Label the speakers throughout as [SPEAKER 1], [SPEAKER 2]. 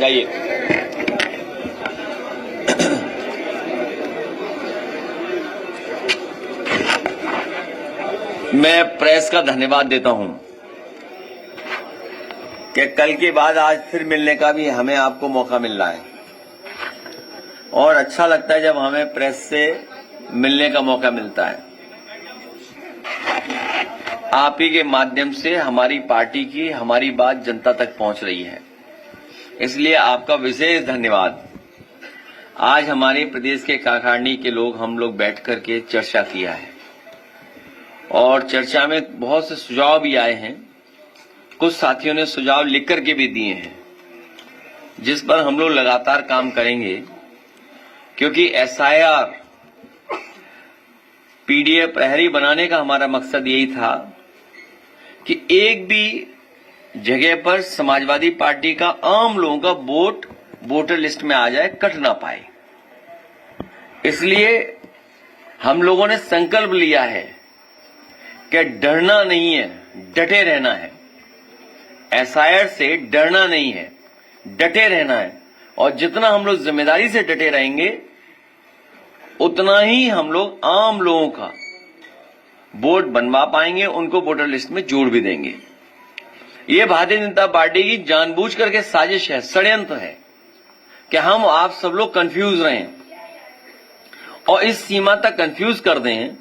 [SPEAKER 1] जाइए। मैं प्रेस का धन्यवाद देता हूं कि कल के बाद आज फिर मिलने का भी हमें आपको मौका मिल रहा है और अच्छा लगता है जब हमें प्रेस से मिलने का मौका मिलता है। आप ही के माध्यम से हमारी पार्टी की हमारी बात जनता तक पहुंच रही है, इसलिए आपका विशेष धन्यवाद। आज हमारे प्रदेश के कार्यकारिणी के हम लोग बैठ करके चर्चा किया है और चर्चा में बहुत से सुझाव भी आए हैं। कुछ साथियों ने सुझाव लिख करके भी दिए हैं, जिस पर हम लोग लगातार काम करेंगे, क्योंकि एसआईआर पीडीएफ प्रहरी बनाने का हमारा मकसद यही था कि एक भी जगह पर समाजवादी पार्टी का आम लोगों का वोट वोटर लिस्ट में आ जाए, कट ना पाए। इसलिए हम लोगों ने संकल्प लिया है कि डरना नहीं है, डटे रहना है। एसआईआर से डरना नहीं है, डटे रहना है। और जितना हम लोग जिम्मेदारी से डटे रहेंगे, उतना ही हम लोग आम लोगों का वोट बनवा पाएंगे, उनको वोटर लिस्ट में जोड़ भी देंगे। ये भारतीय जनता पार्टी की जानबूझ करके साजिश है, षड्यंत्र है कि हम आप सब लोग कंफ्यूज रहें और इस सीमा तक कंफ्यूज कर दें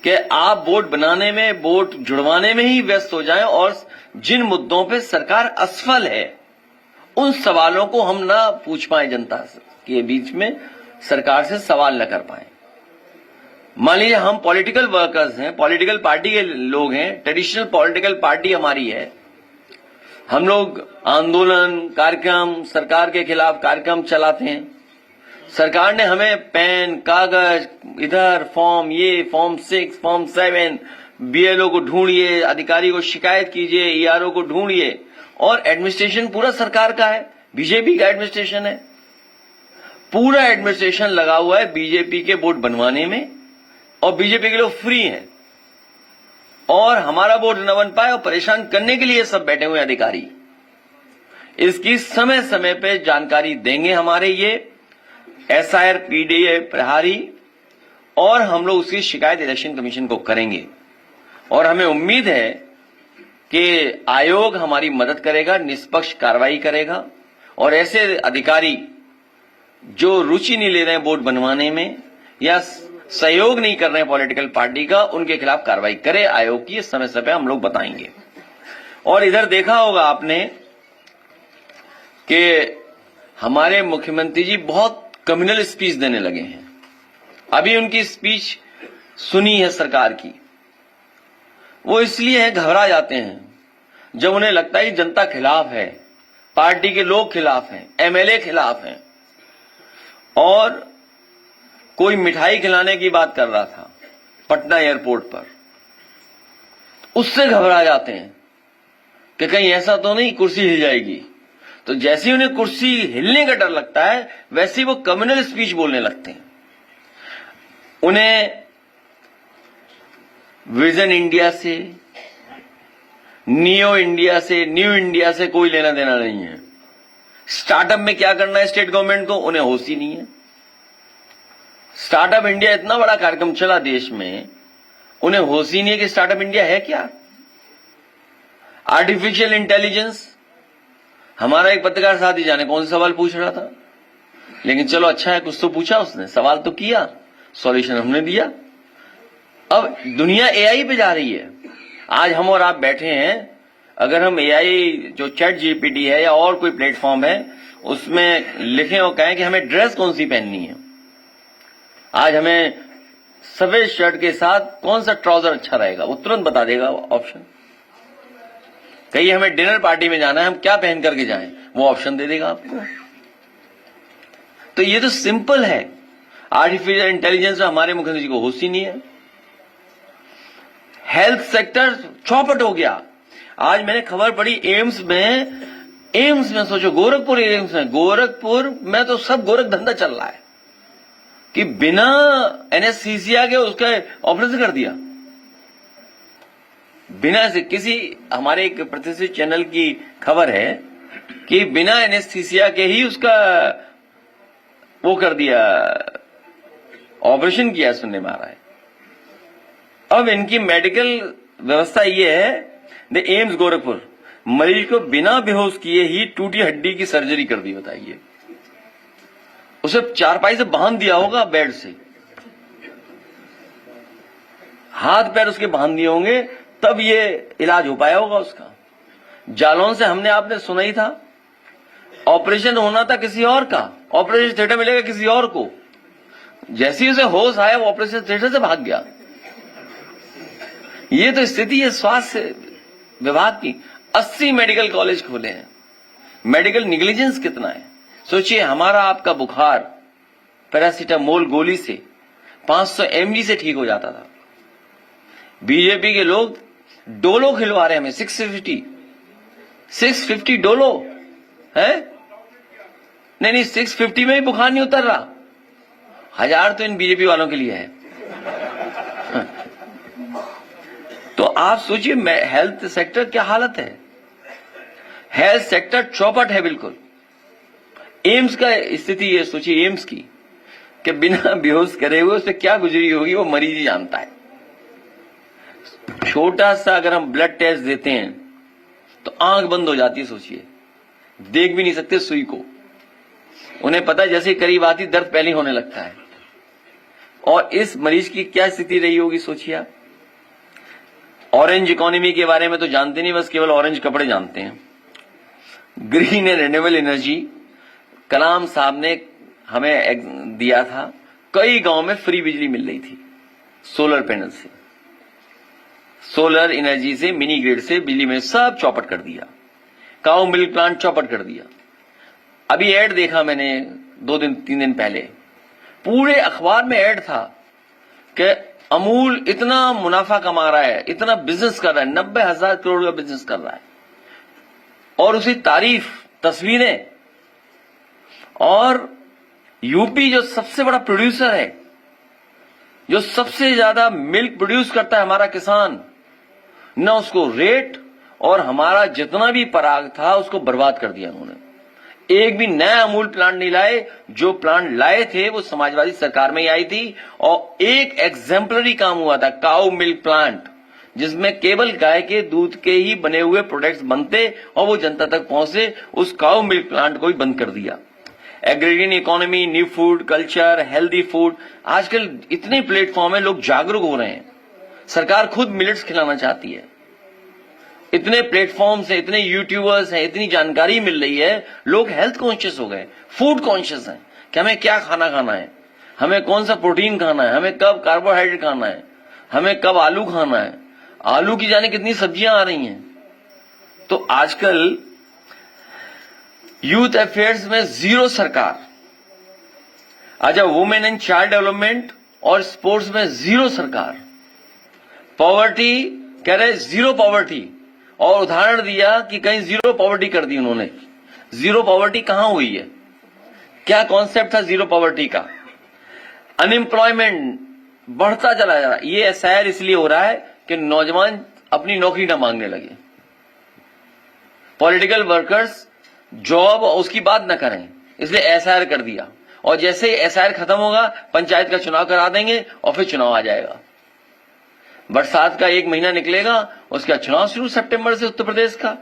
[SPEAKER 1] कि आप वोट बनाने में, वोट जुड़वाने में ही व्यस्त हो जाएं और जिन मुद्दों पे सरकार असफल है, उन सवालों को हम ना पूछ पाए, जनता के बीच में सरकार से सवाल न कर पाए। मान लीजिए हम पॉलिटिकल वर्कर्स हैं, पॉलिटिकल पार्टी के लोग हैं, ट्रेडिशनल पॉलिटिकल पार्टी हमारी है। हम लोग आंदोलन कार्यक्रम, सरकार के खिलाफ कार्यक्रम चलाते हैं। सरकार ने हमें पेन, कागज, इधर फॉर्म, ये फॉर्म 6, फॉर्म 7, बीएलओ को ढूंढिए, अधिकारी को शिकायत कीजिए, ईआरओ को ढूंढिए, और एडमिनिस्ट्रेशन पूरा सरकार का है, बीजेपी का एडमिनिस्ट्रेशन है। पूरा एडमिनिस्ट्रेशन लगा हुआ है बीजेपी के वोट बनवाने में, और बीजेपी के लोग फ्री हैं और हमारा वोट न बन पाए और परेशान करने के लिए सब बैठे हुए अधिकारी। इसकी समय समय पे जानकारी देंगे हमारे ये एसआईआर पीडीएफ प्रहरी, और हम लोग उसकी शिकायत इलेक्शन कमीशन को करेंगे। और हमें उम्मीद है कि आयोग हमारी मदद करेगा, निष्पक्ष कार्रवाई करेगा, और ऐसे अधिकारी जो रुचि नहीं ले रहे हैं वोट बनवाने में या सहयोग नहीं कर रहे हैं पॉलिटिकल पार्टी का, उनके खिलाफ कार्रवाई करे आयोग की। समय समय हम लोग बताएंगे। और इधर देखा होगा आपने कि हमारे मुख्यमंत्री जी बहुत कम्युनल स्पीच देने लगे हैं। अभी उनकी स्पीच सुनी है सरकार की, वो इसलिए है घबरा जाते हैं जब उन्हें लगता है कि जनता खिलाफ है, पार्टी के लोग खिलाफ हैं, एमएलए खिलाफ हैं। और कोई मिठाई खिलाने की बात कर रहा था पटना एयरपोर्ट पर, उससे घबरा जाते हैं कि कहीं ऐसा तो नहीं कुर्सी हिल जाएगी। तो जैसे ही उन्हें कुर्सी हिलने का डर लगता है, वैसे ही वो कम्युनल स्पीच बोलने लगते हैं। उन्हें विजन इंडिया से, न्यू इंडिया से कोई लेना देना नहीं है। स्टार्टअप में क्या करना है स्टेट गवर्नमेंट को, उन्हें होश ही नहीं है। स्टार्टअप इंडिया इतना बड़ा कार्यक्रम चला देश में, उन्हें होश ही नहीं है कि स्टार्टअप इंडिया है क्या। आर्टिफिशियल इंटेलिजेंस, हमारा एक पत्रकार साथी जाने कौन सा सवाल पूछ रहा था, लेकिन चलो अच्छा है कुछ तो पूछा उसने, सवाल तो किया, सॉल्यूशन हमने दिया। अब दुनिया एआई पे जा रही है। आज हम और आप बैठे हैं, अगर हम एआई जो चैट जीपीटी है या और कोई प्लेटफॉर्म है, उसमें लिखें और कहें कि हमें ड्रेस कौन सी पहननी है, आज हमें सफेद शर्ट के साथ कौन सा ट्राउजर अच्छा रहेगा, वो तुरंत बता देगा ऑप्शन। कहीं हमें डिनर पार्टी में जाना है, हम क्या पहन करके जाएं, वो ऑप्शन दे देगा आपको। तो ये तो सिंपल है। आर्टिफिशियल इंटेलिजेंस में हमारे मुख्यमंत्री जी को होश ही नहीं है। हेल्थ सेक्टर चौपट हो गया। आज मैंने खबर पड़ी एम्स में सोचो, गोरखपुर में तो सब गोरख धंधा चल रहा है कि बिना एनेस्थीसिया के उसका ऑपरेशन कर दिया, बिना से। किसी हमारे एक प्रतिष्ठित चैनल की खबर है कि बिना एनेस्थीसिया के ही उसका वो कर दिया, ऑपरेशन किया, सुनने में आ रहा है। अब इनकी मेडिकल व्यवस्था ये है, द एम्स गोरखपुर मरीज को बिना बेहोश किए ही टूटी हड्डी की सर्जरी कर दी। बताइए, उसे चारपाई से बांध दिया होगा, बेड से हाथ पैर उसके बांध दिए होंगे, तब ये इलाज हो पाया होगा उसका। जालौन से हमने आपने सुना ही था, ऑपरेशन होना था किसी और का, ऑपरेशन थिएटर मिलेगा किसी और को। जैसे ही उसे होश आया वो ऑपरेशन थिएटर से भाग गया। ये तो स्थिति है स्वास्थ्य विभाग की। 80 मेडिकल कॉलेज खोले हैं। मेडिकल निग्लिजेंस कितना है सोचिए। हमारा आपका बुखार पैरासीटामोल गोली से 500 mg से ठीक हो जाता था। बीजेपी के लोग डोलो खिलवा रहे हैं हमें, 650 डोलो है। नहीं, 650 में भी बुखार नहीं उतर रहा। 1000 तो इन बीजेपी वालों के लिए है। तो आप सोचिए हेल्थ सेक्टर क्या हालत है। हेल्थ सेक्टर चौपट है बिल्कुल। एम्स का स्थिति ये सोचिए, एम्स की, कि बिना बेहोश करे हुए उससे क्या गुजरी होगी वो मरीज ही जानता है। छोटा सा अगर हम ब्लड टेस्ट देते हैं तो आंख बंद हो जाती है। सोचिए, देख भी नहीं सकते सुई को। उन्हें पता है जैसे ही करीब आती दर्द पहले होने लगता है। और इस मरीज की क्या स्थिति रही होगी सोचिए आप। ऑरेंज इकोनॉमी के बारे में तो जानते नहीं, बस केवल ऑरेंज कपड़े जानते हैं। ग्रीन एंड रिन्यूएबल एनर्जी कलाम साहब ने हमें दिया था। कई गांव में फ्री बिजली मिल रही थी सोलर पैनल से, सोलर एनर्जी से, मिनी ग्रिड से बिजली में सब चौपट कर दिया। काऊ मिल्क प्लांट चौपट कर दिया। अभी ऐड देखा मैंने 2-3 दिन पहले, पूरे अखबार में ऐड था कि अमूल इतना मुनाफा कमा रहा है, इतना बिजनेस कर रहा है, 90,000 करोड़ का बिजनेस कर रहा है, और उसी तारीफ, तस्वीरें। और यूपी जो सबसे बड़ा प्रोड्यूसर है, जो सबसे ज्यादा मिल्क प्रोड्यूस करता है हमारा किसान, न उसको रेट, और हमारा जितना भी पराग था उसको बर्बाद कर दिया उन्होंने। एक भी नया अमूल प्लांट नहीं लाए। जो प्लांट लाए थे वो समाजवादी सरकार में ही आई थी, और एक एग्जेम्पलरी काम हुआ था, काऊ मिल्क प्लांट, जिसमें केवल गाय के दूध के ही बने हुए प्रोडक्ट्स बनते और वो जनता तक पहुंचे। उस काऊ मिल्क प्लांट को ही बंद कर दिया। Agrarian economy, new food culture, healthy food, आजकल इतने प्लेटफॉर्म है, लोग जागरूक हो रहे हैं। सरकार खुद मिलेट्स खिलाना चाहती है। इतने प्लेटफॉर्म्स हैं, इतने यूट्यूबर्स हैं, इतनी जानकारी मिल रही है, लोग हेल्थ कॉन्शियस हो गए, फूड कॉन्शियस हैं कि हमें क्या खाना है, हमें कौन सा प्रोटीन खाना है, हमें कब कार्बोहाइड्रेट खाना है, हमें कब आलू खाना है। आलू की जाने कितनी सब्जियां आ रही हैं। तो आजकल यूथ अफेयर्स में जीरो सरकार, अच्छा वुमेन एंड चाइल्ड डेवलपमेंट और स्पोर्ट्स में जीरो सरकार। पॉवर्टी कह रहे जीरो पॉवर्टी, और उदाहरण दिया कि कहीं जीरो पॉवर्टी कर दी उन्होंने। जीरो पॉवर्टी कहां हुई है, क्या कॉन्सेप्ट था जीरो पॉवर्टी का। अनएम्प्लॉयमेंट बढ़ता चला जा रहा है। ये एसआईआर इसलिए हो रहा है कि नौजवान अपनी नौकरी ना मांगने लगे, पॉलिटिकल वर्कर्स जॉब उसकी बात ना करें, इसलिए एसआईआर कर दिया। और जैसे ही एसआईआर खत्म होगा पंचायत का चुनाव करा देंगे और फिर चुनाव आ जाएगा। बरसात का 1 महीना निकलेगा, उसका चुनाव शुरू सितंबर से उत्तर प्रदेश का।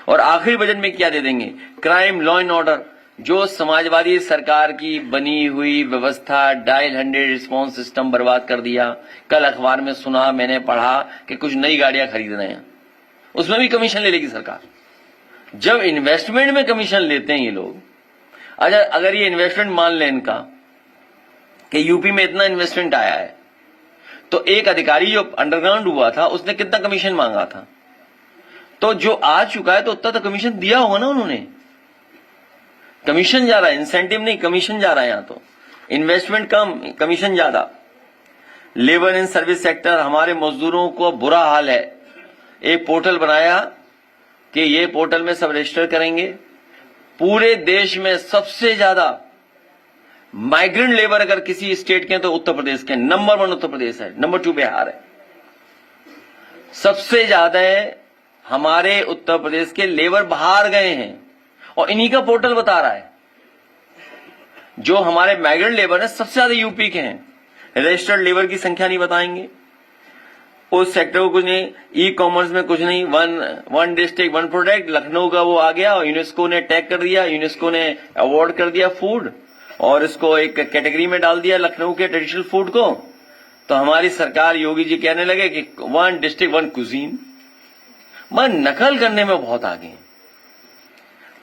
[SPEAKER 1] और आखिरी बजट में क्या दे देंगे, क्राइम लॉ एंड ऑर्डर, जो समाजवादी सरकार की बनी हुई व्यवस्था, डायल 100 रिस्पॉन्स सिस्टम बर्बाद कर दिया। कल अखबार में सुना, मैंने पढ़ा कि कुछ नई गाड़ियां खरीद रहे हैं, उसमें भी कमीशन ले लेगी सरकार। जब इन्वेस्टमेंट में कमीशन लेते हैं ये लोग, अच्छा अगर ये इन्वेस्टमेंट मान लें इनका कि यूपी में इतना इन्वेस्टमेंट आया है, तो एक अधिकारी जो अंडरग्राउंड हुआ था उसने कितना कमीशन मांगा था, तो जो आ चुका है तो उतना तो कमीशन दिया होगा ना उन्होंने। कमीशन जा रहा है, इंसेंटिव नहीं, कमीशन जा रहा है। यहां तो इन्वेस्टमेंट कम, कमीशन ज्यादा। लेबर एंड सर्विस सेक्टर, हमारे मजदूरों को बुरा हाल है। एक पोर्टल बनाया कि ये पोर्टल में सब रजिस्टर करेंगे। पूरे देश में सबसे ज्यादा माइग्रेंट लेबर अगर किसी स्टेट के हैं तो उत्तर प्रदेश के। नंबर 1 उत्तर प्रदेश है, नंबर 2 बिहार है। सबसे ज्यादा हमारे उत्तर प्रदेश के लेबर बाहर गए हैं। और इन्हीं का पोर्टल बता रहा है जो हमारे माइग्रेंट लेबर है सबसे ज्यादा यूपी के हैं। रजिस्टर्ड लेबर की संख्या नहीं बताएंगे, उस सेक्टर को कुछ नहीं, ई कॉमर्स में कुछ नहीं, one district one product, Lucknow का वो आ गया और यूनेस्को ने टैग कर दिया, यूनेस्को ने अवार्ड कर दिया फूड और इसको एक कैटेगरी में डाल दिया लखनऊ के ट्रेडिशनल फूड को। तो हमारी सरकार योगी जी कहने लगे कि वन डिस्ट्रिक्ट वन कुजीन। मैं नकल करने में बहुत आगे हैं,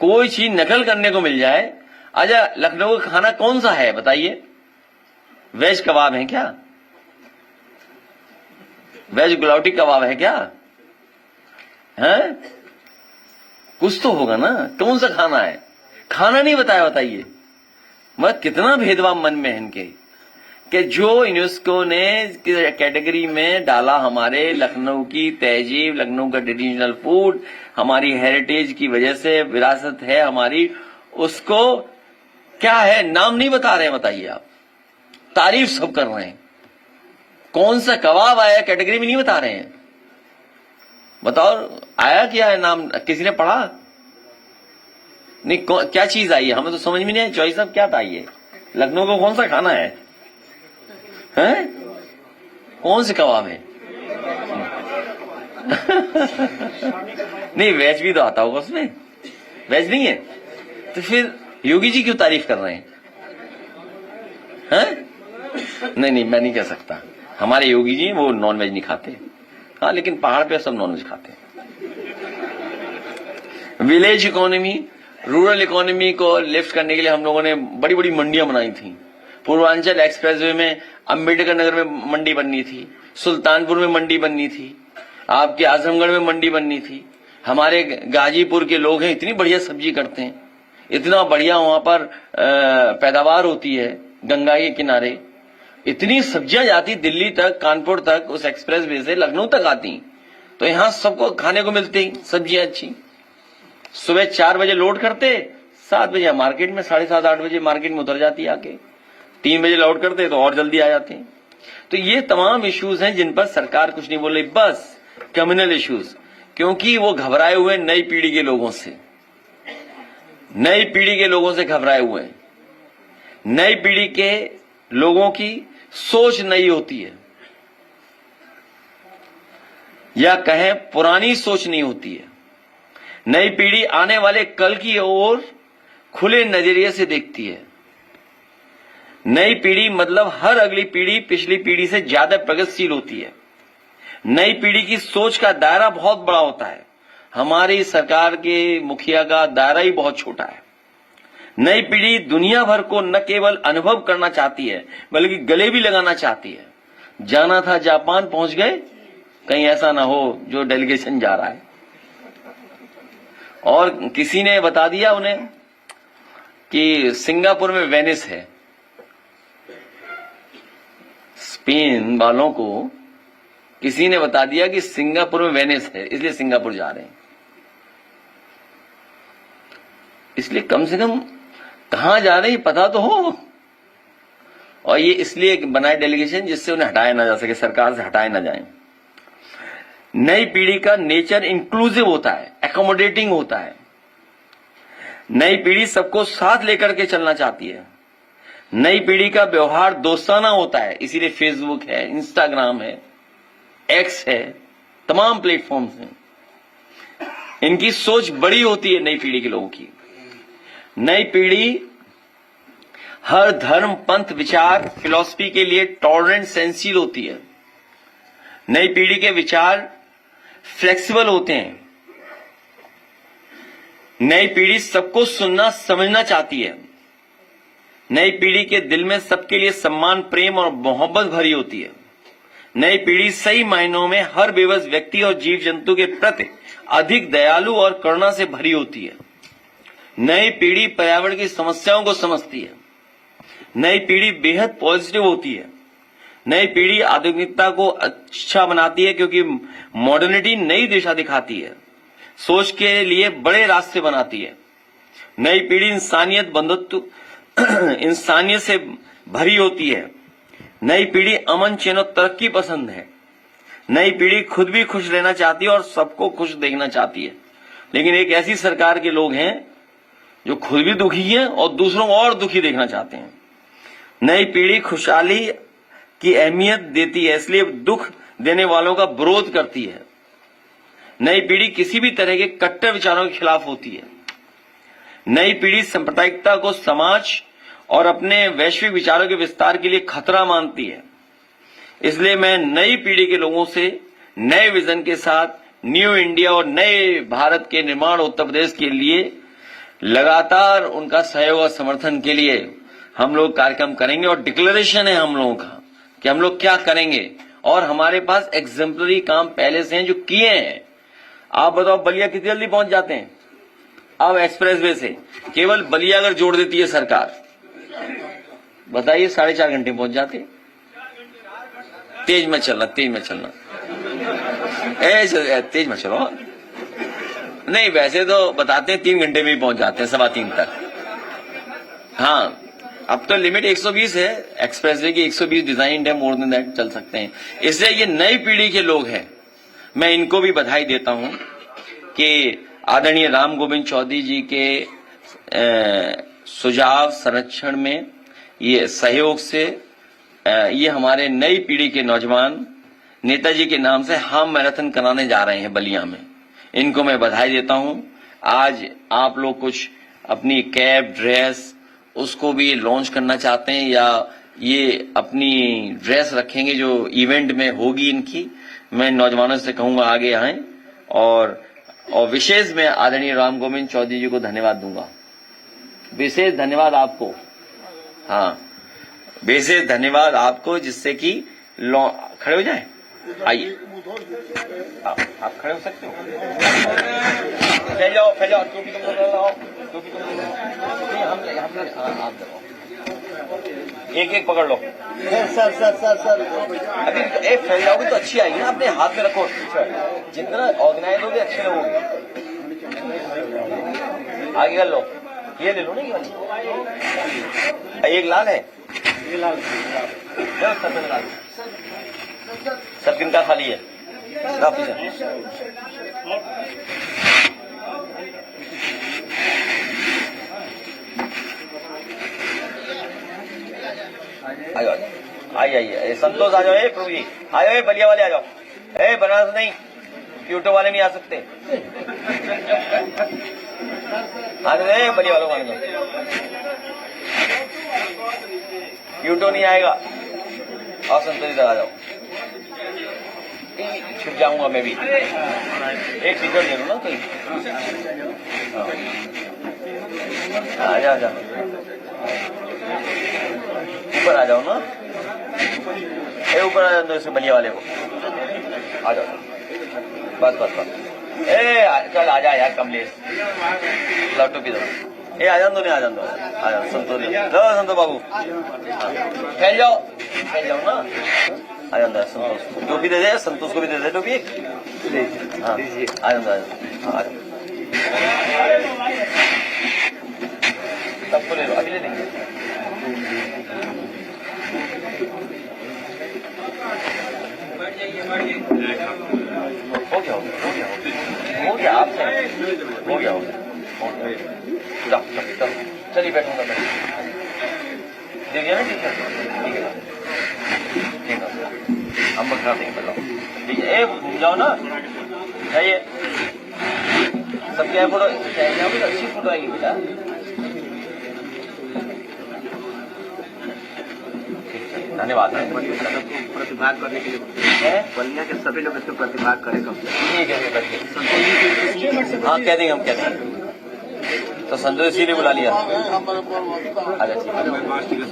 [SPEAKER 1] कोई चीज नकल करने को मिल जाए। अच्छा, लखनऊ का खाना कौन सा है बताइए? वेज कबाब है क्या? वेज गुलावटी कबाब है क्या? हैं? कुछ तो होगा ना, कौन सा खाना है? खाना नहीं बताया, बताइए। मत कितना भेदभाव मन में है इनके कि जो यूनेस्को ने कैटेगरी में डाला हमारे लखनऊ की तहजीब, लखनऊ का ट्रेडिशनल फूड, हमारी हेरिटेज की वजह से विरासत है हमारी, उसको क्या है नाम नहीं बता रहे हैं। बताइए आप, तारीफ सब कर रहे हैं, कौन सा कबाब आया कैटेगरी में नहीं बता रहे हैं। बताओ आया क्या है नाम, किसी ने पढ़ा? नहीं, क्या चीज आई है हमें तो समझ में नहीं आई। चॉइस साहब क्या था ये? लखनऊ को कौन सा खाना है? हैं? कौन से कबाब है? नहीं, वेज भी तो आता होगा उसमें, वेज नहीं है तो फिर योगी जी क्यों तारीफ कर रहे हैं? नहीं, मैं नहीं कह सकता। हमारे योगी जी वो नॉनवेज नहीं खाते, हाँ, लेकिन पहाड़ पे सब नॉनवेज खाते हैं। विलेज इकोनॉमी, रूरल इकोनॉमी को लिफ्ट करने के लिए हम लोगों ने बड़ी बड़ी मंडियां बनाई थी। पूर्वांचल एक्सप्रेसवे में अंबेडकर नगर में मंडी बननी थी, सुल्तानपुर में मंडी बननी थी, आपके आजमगढ़ में मंडी बननी थी। हमारे गाजीपुर के लोग हैं, इतनी बढ़िया सब्जी करते हैं, इतना बढ़िया वहां पर पैदावार होती है गंगा के किनारे, इतनी सब्जियां जाती दिल्ली तक, कानपुर तक, उस एक्सप्रेसवे से लखनऊ तक आती। तो यहां सबको खाने को मिलती सब्जियां अच्छी। सुबह 4 बजे लोड करते, 7 बजे मार्केट में, 7:30 8 बजे मार्केट में उतर जाती आके, 3 बजे लोड करते तो और जल्दी आ जाते हैं। तो ये तमाम इश्यूज हैं जिन पर सरकार कुछ नहीं बोल रही, बस कम्युनल इश्यूज, क्योंकि वो घबराए हुए नई पीढ़ी के लोगों से, नई पीढ़ी के लोगों से घबराए हुए हैं। नई पीढ़ी के लोगों की सोच नई होती है, या कहें पुरानी सोच नहीं होती है। नई पीढ़ी आने वाले कल की ओर खुले नजरिए से देखती है। नई पीढ़ी मतलब हर अगली पीढ़ी पिछली पीढ़ी से ज्यादा प्रगतिशील होती है। नई पीढ़ी की सोच का दायरा बहुत बड़ा होता है, हमारी सरकार के मुखिया का दायरा ही बहुत छोटा है। नई पीढ़ी दुनिया भर को न केवल अनुभव करना चाहती है बल्कि गले भी लगाना चाहती है। जाना था जापान, पहुंच गए, कहीं ऐसा ना हो जो डेलीगेशन जा रहा है। और किसी ने बता दिया उन्हें कि सिंगापुर में वेनिस है। स्पेन वालों को किसी ने बता दिया कि सिंगापुर में वेनिस है, इसलिए सिंगापुर जा रहे हैं। इसलिए कम से कम कहां जा रहे हैं पता तो हो। और ये इसलिए बनाए डेलीगेशन जिससे उन्हें हटाया ना जा सके, सरकार से हटाए ना जाए। नई पीढ़ी का नेचर इंक्लूसिव होता है, एकोमोडेटिंग होता है। नई पीढ़ी सबको साथ लेकर के चलना चाहती है। नई पीढ़ी का व्यवहार दोस्ताना होता है, इसीलिए फेसबुक है, इंस्टाग्राम है, एक्स है, तमाम प्लेटफॉर्म्स हैं। इनकी सोच बड़ी होती है नई पीढ़ी के लोगों की। नई पीढ़ी हर धर्म, पंथ, विचार, फिलॉसफी के लिए टॉलरेंट, सेंसिबल होती है। नई पीढ़ी के विचार फ्लेक्सिबल होते हैं। नई पीढ़ी सबको सुनना, समझना चाहती है। नई पीढ़ी के दिल में सबके लिए सम्मान, प्रेम और मोहब्बत भरी होती है। नई पीढ़ी सही मायनों में हर बेबस व्यक्ति और जीव जंतु के प्रति अधिक दयालु और करुणा से भरी होती है। नई पीढ़ी पर्यावरण की समस्याओं को समझती है। नई पीढ़ी बेहद पॉजिटिव होती है। नई पीढ़ी आधुनिकता को अच्छा बनाती है क्योंकि मॉडर्निटी नई दिशा दिखाती है, सोच के लिए बड़े रास्ते बनाती है। नई पीढ़ी इंसानियत, बंधुत्व, इंसानियत से भरी होती है। नई पीढ़ी अमन, चैन और तरक्की पसंद है। नई पीढ़ी खुद भी खुश रहना चाहती है और सबको खुश देखना चाहती है। लेकिन एक ऐसी सरकार के लोग हैं जो खुद भी दुखी हैं और दूसरों को और दुखी देखना चाहते हैं। नई पीढ़ी खुशहाली की अहमियत देती है, इसलिए दुख देने वालों का विरोध करती है। नई पीढ़ी किसी भी तरह के कट्टर विचारों के खिलाफ होती है। नई पीढ़ी सांप्रदायिकता को समाज और अपने वैश्विक विचारों के विस्तार के लिए खतरा मानती है। इसलिए मैं नई पीढ़ी के लोगों से नए विजन के साथ न्यू इंडिया और नए भारत के निर्माण उत्तर प्रदेश के लिए लगातार उनका सहयोग और समर्थन के लिए हम लोग कार्यक्रम करेंगे। और डिक्लेरेशन है हम लोगों का कि हम लोग क्या करेंगे, और हमारे पास एग्जेम्पलरी काम पहले से हैं जो किए हैं। आप बताओ बलिया कितनी जल्दी पहुंच जाते हैं? अब एक्सप्रेसवे से केवल बलिया अगर जोड़ देती है सरकार, बताइए 4.5 घंटे पहुंच जाते। तेज में चलना, तेज में चलना, तेज में चलो। नहीं, वैसे तो बताते हैं 3 घंटे में ही पहुंच जाते हैं, 3:15 तक। हाँ, अब तो लिमिट 120 है, एक्सप्रेसवे की 120 डिजाइंड है, मोर देन दैट चल सकते हैं। इसलिए ये नई पीढ़ी के लोग हैं, मैं इनको भी बधाई देता हूं कि आदरणीय राम गोविंद चौधरी जी के सुझाव संरक्षण में ये सहयोग से ये हमारे नई पीढ़ी के नौजवान नेताजी के नाम से हाफ मैराथन कराने जा रहे हैं बलिया में। इनको मैं बधाई देता हूं। आज आप लोग कुछ अपनी कैप, ड्रेस उसको भी लॉन्च करना चाहते हैं, या ये अपनी ड्रेस रखेंगे जो इवेंट में होगी इनकी। मैं नौजवानों से कहूंगा आगे आए, और विशेष मैं आदरणीय राम गोविंद चौधरी जी को धन्यवाद दूंगा। विशेष धन्यवाद आपको, हाँ विशेष धन्यवाद आपको, जिससे कि खड़े हो जाए। आइए आप खड़े हो सकते हो। फैल जाओ, फैल जाओ, टोपी तुम लगाओ, टोपी तुम नहीं, हम आप दो, एक एक पकड़ लो। सर अभी एक फैल जाओगे तो अच्छी आएगी ना, अपने हाथ में रखो। जितना ऑर्गेनाइज होगे अच्छे लगोगे। आगे कर लो, ये ले लो ना, ये एक लाल है, ये लाल सब किनका खाली है? आइए संतोष आ जाओ, प्रभु जी आ जाओ, बलिया वाले आ जाओ। बनारस नहीं, क्यूटो वाले नहीं आ सकते। आने बलिया वालों आने दो, क्यूटो नहीं आएगा। और संतोष इधर आ जाओ, छुप जाऊंगा मैं भी। एक टिकट दे दो ना कोई। आ जाओ, ऊपर आ जाओ ना, ऊपर आ जाओ इसके बलिया वाले को। आ जाओ, बस। चल आ जा यार कमलेश, लौटो की दो। आ जाओ, नहीं आ जाओ, संतोष बाबू फैल जाओ ना। आ जाओ संतोष, टोपी दे दे, संतोष को भी दे दे टोपी। हाँ आ जाओ, सबको ले लो, अभी ले लेंगे। हो गया आपसे, हो गया चलिए बैठूंगा मैं। देखिए ना, ठीक है हम बता देंगे। ठीक है, घूम जाओ ना, चाहिए सबके फोटो, अच्छी फोटो आएगी बेटा। धन्यवाद।
[SPEAKER 2] प्रतिभाग करने के लिए बलिया के सभी लोग इसमें प्रतिभाग करेंगे।
[SPEAKER 1] ठीक है, हाँ कह देंगे, हम कह देंगे। तो संतोष इसीलिए बुला लिया। अच्छा ठीक है,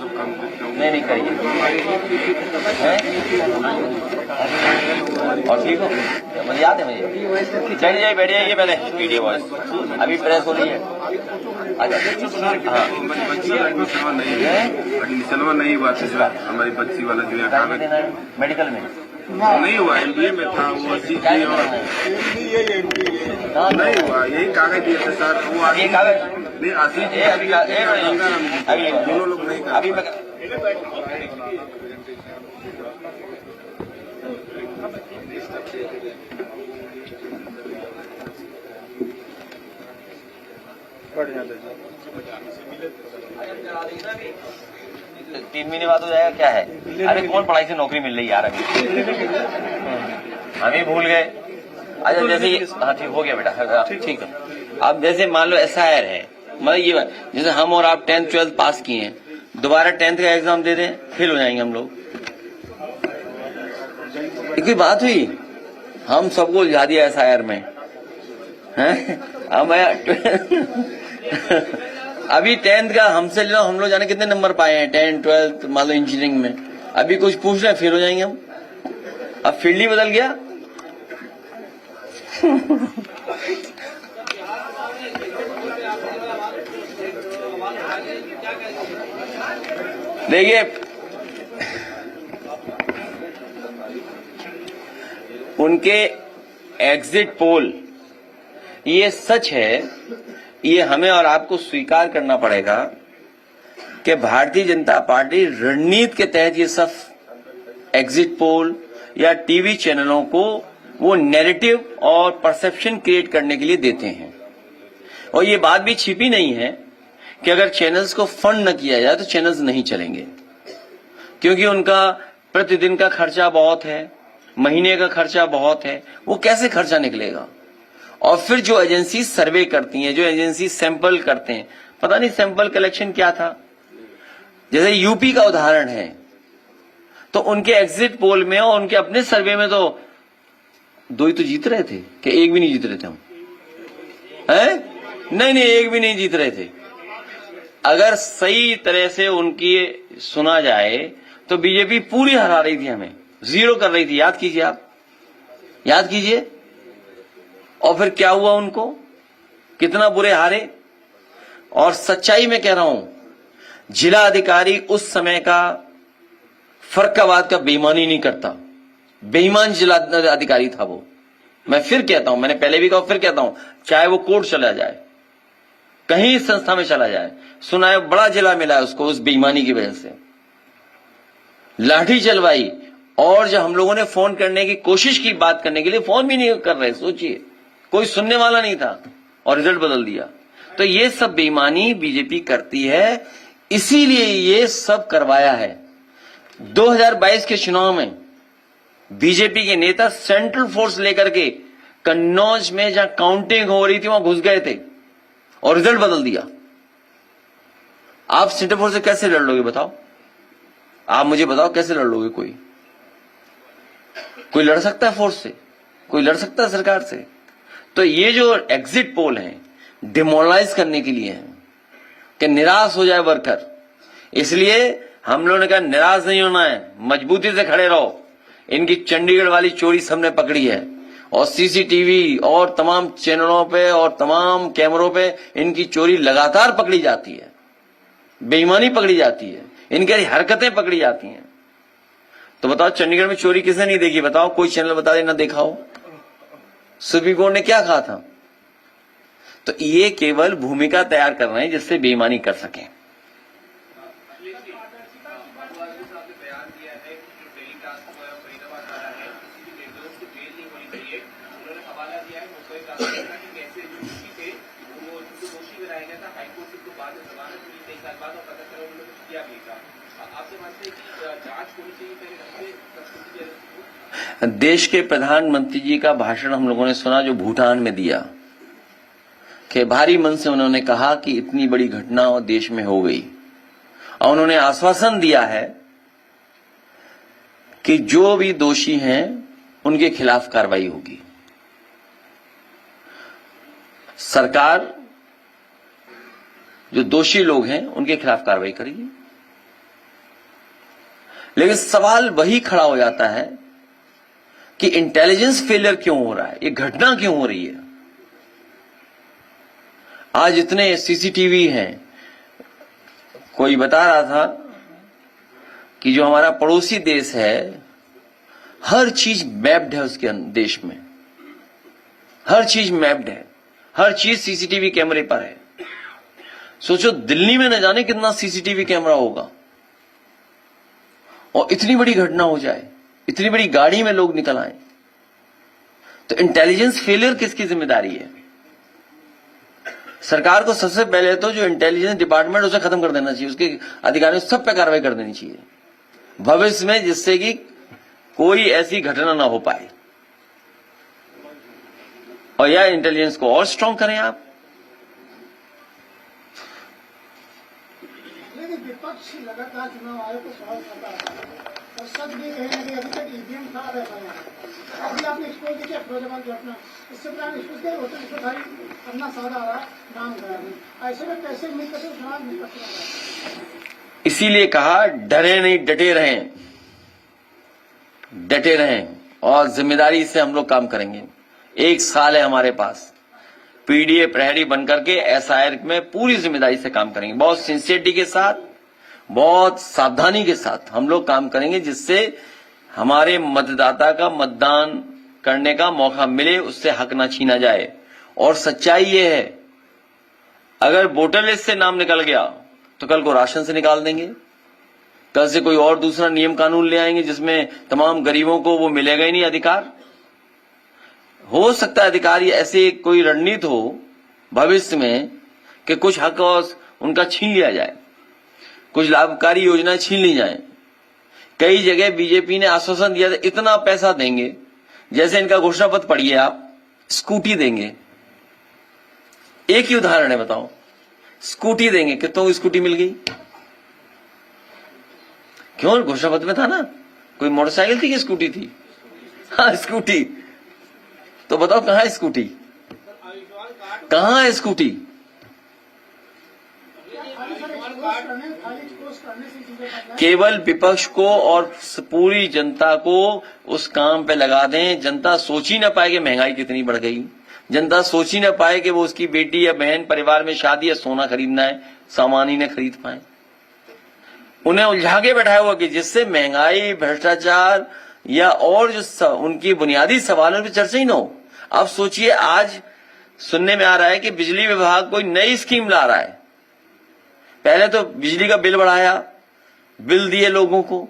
[SPEAKER 1] नहीं करिए। और ठीक हो, मुझे याद है मुझे। चलिए जाइए, बैठ जाइए पहले वीडियो वॉइस अभी प्रेस हो रही है। अच्छा हाँ,
[SPEAKER 3] एडमिशन नहीं हुआ था हमारी बच्ची वाला जो
[SPEAKER 1] मेडिकल में
[SPEAKER 3] नहीं हुआ, MBA में था वो, नहीं हुआ, यही कागज दिए थे सर। वो
[SPEAKER 1] ये कागज
[SPEAKER 3] नहीं
[SPEAKER 1] अभी
[SPEAKER 3] दोनों लोग नहीं
[SPEAKER 1] अभी 3 महीने बाद हो जाएगा क्या है? अरे कौन पढ़ाई से नौकरी मिल रही यार अभी? हम ही भूल गए। अच्छा जैसे हाँ ठीक हो गया बेटा, ठीक है। अब जैसे मान लो SIR है, मतलब ये बात जैसे हम और आप 10th 12th पास किए हैं, दोबारा 10th का एग्जाम दे दें, फेल हो जाएंगे हम लोग। कोई बात हुई? हम सबको उलझा दिया SIR में हैं? अभी 10th का हमसे लो, हम लोग जाने कितने नंबर पाए हैं 10th 12th मान लो इंजीनियरिंग में, अभी कुछ पूछ रहे फेल हो जाएंगे हम। अब फील्ड ही बदल गया। देखिए उनके एग्जिट पोल, ये सच है, ये हमें और आपको स्वीकार करना पड़ेगा कि भारतीय जनता पार्टी रणनीति के तहत ये सब एग्जिट पोल या टीवी चैनलों को वो नैरेटिव और परसेप्शन क्रिएट करने के लिए देते हैं। और ये बात भी छिपी नहीं है कि अगर चैनल्स को फंड न किया जाए तो चैनल्स नहीं चलेंगे, क्योंकि उनका प्रतिदिन का खर्चा बहुत है, महीने का खर्चा बहुत है, वो कैसे खर्चा निकलेगा। और फिर जो एजेंसी सर्वे करती हैं, जो एजेंसी सैंपल करते हैं, पता नहीं सैंपल कलेक्शन क्या था, जैसे यूपी का उदाहरण है, तो उनके एग्जिट पोल में और उनके अपने सर्वे में तो 2 ही तो जीत रहे थे कि 1 भी नहीं जीत रहे थे हम, हैं? नहीं 1 भी नहीं जीत रहे थे। अगर सही तरह से उनकी सुना जाए तो बीजेपी पूरी हरा रही थी, हमें 0 कर रही थी। याद कीजिए, आप याद कीजिए। और फिर क्या हुआ, उनको कितना बुरे हारे। और सच्चाई में कह रहा हूं, जिला अधिकारी उस समय का फर्रुखाबाद का बेईमानी नहीं करता, बेईमान जिला अधिकारी था वो। मैं फिर कहता हूं, मैंने पहले भी कहा फिर कहता हूं, चाहे वो कोर्ट चला जाए, कहीं संस्था में चला जाए, सुना है बड़ा जिला मिला है उसको उस बेईमानी की वजह से, लाठी चलवाई। और जब हम लोगों ने फोन करने की कोशिश की, बात करने के लिए, फोन भी नहीं कर रहे, सोचिए, कोई सुनने वाला नहीं था, और रिजल्ट बदल दिया। तो ये सब बेईमानी बीजेपी करती है, इसीलिए ये सब करवाया है। 2022 के चुनाव में बीजेपी के नेता सेंट्रल फोर्स लेकर के कन्नौज में जहां काउंटिंग हो रही थी वहां घुस गए थे और रिजल्ट बदल दिया। आप सेंट्रल फोर्स से कैसे लड़ लोगे बताओ? आप मुझे बताओ कैसे लड़ लोगे? कोई लड़ सकता है फोर्स से? कोई लड़ सकता है सरकार से? तो ये जो एग्जिट पोल है डिमोरलाइज करने के लिए है कि निराश हो जाए वर्कर। इसलिए हम लोगों ने कहा निराश नहीं होना है, मजबूती से खड़े रहो। इनकी चंडीगढ़ वाली चोरी सबने पकड़ी है और सीसीटीवी और तमाम चैनलों पे और तमाम कैमरों पे इनकी चोरी लगातार पकड़ी जाती है, बेईमानी पकड़ी जाती है, इनकी हरकतें पकड़ी जाती हैं। तो बताओ चंडीगढ़ में चोरी किसने नहीं देखी? बताओ, कोई चैनल बता देना देखा हो। सुप्रीम कोर्ट ने क्या कहा था? तो ये केवल भूमिका तैयार कर रहे हैं जिससे बेईमानी कर सकें। देश के प्रधानमंत्री जी का भाषण हम लोगों ने सुना जो भूटान में दिया, कि भारी मन से उन्होंने कहा कि इतनी बड़ी घटना देश में हो गई, और उन्होंने आश्वासन दिया है कि जो भी दोषी हैं उनके खिलाफ कार्रवाई होगी। सरकार जो दोषी लोग हैं उनके खिलाफ कार्रवाई करेगी। लेकिन सवाल वही खड़ा हो जाता है कि इंटेलिजेंस फेलियर क्यों हो रहा है, ये घटना क्यों हो रही है? आज इतने सीसीटीवी हैं, कोई बता रहा था कि जो हमारा पड़ोसी देश है हर चीज मैप्ड है उसके देश में, हर चीज मैप्ड है, हर चीज सीसीटीवी कैमरे पर है। सोचो दिल्ली में न जाने कितना सीसीटीवी कैमरा होगा और इतनी बड़ी घटना हो जाए, इतनी बड़ी गाड़ी में लोग निकल आए। तो इंटेलिजेंस फेलियर किसकी जिम्मेदारी है? सरकार को सबसे पहले तो जो इंटेलिजेंस डिपार्टमेंट उसे खत्म कर देना चाहिए, उसके अधिकारियों सब पे कार्रवाई कर देनी चाहिए भविष्य में, जिससे कि कोई ऐसी घटना ना हो पाए। और यह इंटेलिजेंस को और स्ट्रांग करें आप।
[SPEAKER 4] लेकिन विपक्ष लगातार चुनाव आयोग को सवाल करता है और सच भी कहेंगे कि अभी तक ईवीएम खराब है। अभी आपने एक्सपोज किया फिरोजाबाद की घटना, इससे पहले आपने एक्सपोज किया होटल इसमें भाई अपना सादा आ रहा नाम गया नहीं, ऐसे में कैसे उम्मीद करते चुनाव नहीं कर सकता।
[SPEAKER 1] इसीलिए कहा डरे नहीं, डटे रहें, डटे रहें और जिम्मेदारी से हम लोग काम करेंगे। 1 साल है हमारे पास, पीडीए प्रहरी बनकर के एसआईआर में पूरी जिम्मेदारी से काम करेंगे, बहुत सिंसियरिटी के साथ, बहुत सावधानी के साथ हम लोग काम करेंगे, जिससे हमारे मतदाता का मतदान करने का मौका मिले, उससे हक ना छीना जाए। और सच्चाई ये है, अगर वोटर लिस्ट से नाम निकल गया तो कल को राशन से निकाल देंगे, कल से कोई और दूसरा नियम कानून ले आएंगे जिसमें तमाम गरीबों को वो मिलेगा ही नहीं अधिकार। हो सकता है अधिकारी ऐसे कोई रणनीति हो भविष्य में कि कुछ हक और उनका छीन लिया जाए, कुछ लाभकारी योजनाएं छीन ली जाएं। कई जगह बीजेपी ने आश्वासन दिया था इतना पैसा देंगे, जैसे इनका घोषणा पत्र पढ़िए आप, स्कूटी देंगे। एक ही उदाहरण है, बताओ, स्कूटी देंगे, कितनों को स्कूटी मिल गई? क्यों? घोषणा पत्र में था ना, कोई मोटरसाइकिल थी कि स्कूटी थी? हाँ स्कूटी। तो बताओ कहां है स्कूटी, कहां है स्कूटी? केवल विपक्ष को और पूरी जनता को उस काम पे लगा दें। जनता सोच ही ना पाए कि महंगाई कितनी बढ़ गई, जनता सोच ही ना पाए कि वो उसकी बेटी या बहन परिवार में शादी या सोना खरीदना है, सामान ही न खरीद पाए। उन्हें उलझा के बैठाया हुआ कि जिससे महंगाई, भ्रष्टाचार या और जो उनकी बुनियादी सवालों पर चर्चा ही न हो। अब सोचिए, आज सुनने में आ रहा है कि बिजली विभाग कोई नई स्कीम ला रहा है। पहले तो बिजली का बिल बढ़ाया, बिल दिए लोगों को,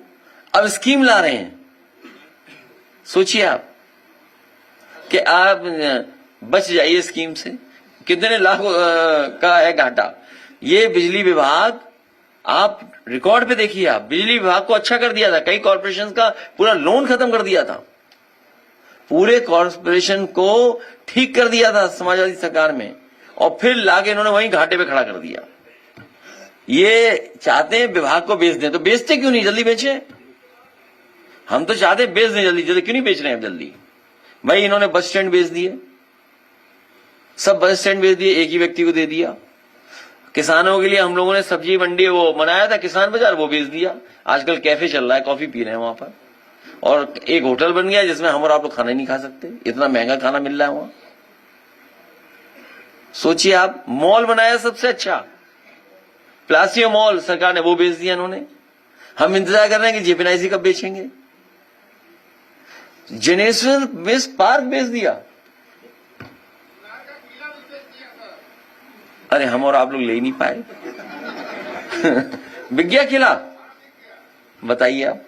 [SPEAKER 1] अब स्कीम ला रहे हैं। सोचिए आप कि आप बच जाइए स्कीम से, कितने लाख का है घाटा। ये बिजली विभाग, आप रिकॉर्ड पे देखिए, आप बिजली विभाग को अच्छा कर दिया था, कई कॉर्पोरेशन का पूरा लोन खत्म कर दिया था, पूरे कॉर्पोरेशन को ठीक कर दिया था समाजवादी सरकार में, और फिर लाके इन्होंने वहीं घाटे पे खड़ा कर दिया। ये चाहते हैं विभाग को बेच दें, तो बेचते क्यों नहीं, जल्दी बेचें। हम तो चाहते हैं बेच दें जल्दी, क्यों नहीं बेच रहे हैं जल्दी? भाई इन्होंने बस स्टैंड बेच दिए, सब बस स्टैंड बेच दिए, एक ही व्यक्ति को दे दिया। किसानों के लिए हम लोगों ने सब्जी मंडी वो बनाया था, किसान बाजार, वो बेच दिया। आजकल कैफे चल रहा है, कॉफी पी रहे हैं वहां पर, और एक होटल बन गया जिसमें हम और आप लोग खाना नहीं खा सकते, इतना महंगा खाना मिल रहा है वहां। सोचिए आप, मॉल बनाया सबसे अच्छा, प्लासियो मॉल सरकार ने, वो बेच दिया इन्होंने। हम इंतजार कर रहे हैं कि जेपीएनआईसी कब बेचेंगे। जेनेरेशन बेस पार्क बेच दिया। अरे हम और आप लोग ले नहीं पाए। विज्ञा किला, बताइए आप,